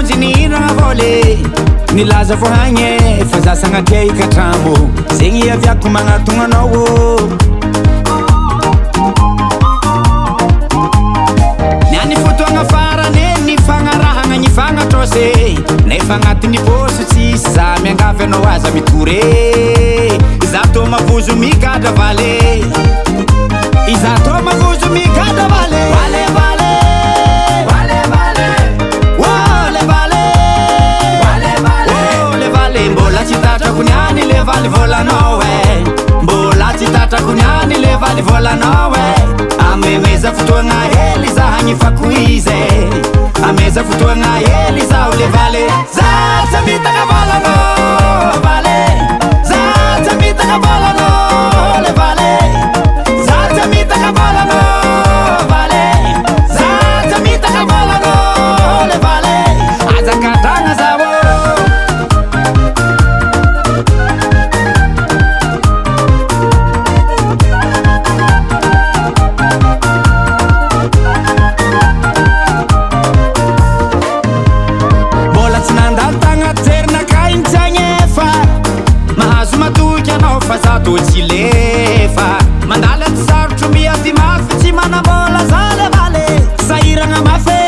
monji niragna vôle nilaza fo hagny fa za sagnatia ikatrambo zegny aviako magnatogna anao niany fotoagna farany ny fagnarahagna ny fagnatrose nefa agnatin'ny pôsy tsisy za miangavy anao aza mitore za tô mavozo migadra vale iza tô mavozo migadra vale vale vale vale vale wale vale vale vale le vale mbola tsy tatrako niany le vale volanao mbola tsy tatrako niany le vale volanao amemeza fotoagna hely za hagnifako izy ameza fotoagna hely zaho le vale za tsy mitagna valanao vale za tsy mitagna valanao le vale za tsy mitagna valanao vale za tsy mitagna valanao le vale azakadragna zaho fa za tô tsy lefa mandala ty sarotro miady mafy tsy manambola za le vale sahiragna mafy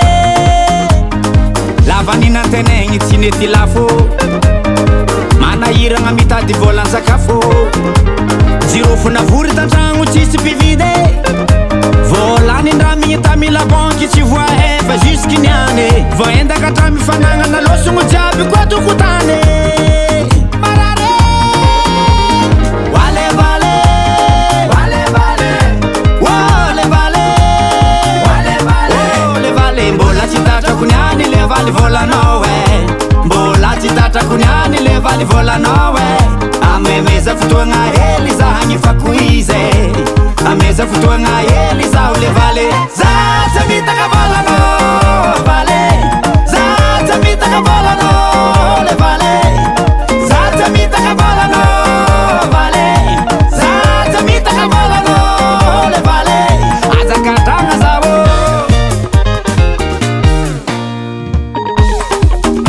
lavaninantenegny tsy nety lafo manahiragna mitady volan-tsakafo jirofona vory tantragno tsisy mpivide volanindramigne tamila banky tsy voa efa jusky niany voendaka hatramy fanagnana losogno jiaby koa tokotany kuniani le vale volanao mbola tsy tatrako niany le vale volanao amemeza fotoagna hely za hagnifako izy ameza fotoagna hely zaho le vale za tsy mitagna valanao vale za tsy mitagna valanao le vale za tsy mitagna valanao vale za tsy mitagna valanao le vale azakadragna zaho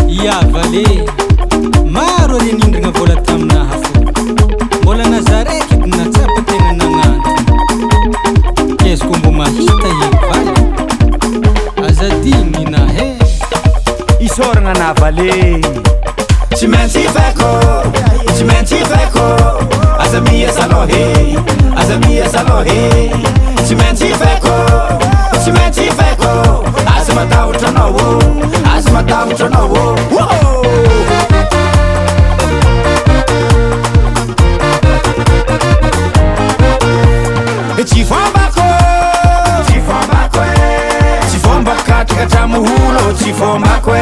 ya vale maro anindragna vola taminaha fo mbola nazaraiky natsapa tegna nagnantony keziko mbo mahita eky vale azadigny na he isoragna na vale tsy maintsy feko tsy maintsy feko aza miasa alohe aza miasa alohe tsy maintsy feko tsy maintsy feko aza matahotra anao aza matahotra anao tsy fombako tsy fombako tsy fombako katrakatramoholo tsy fombako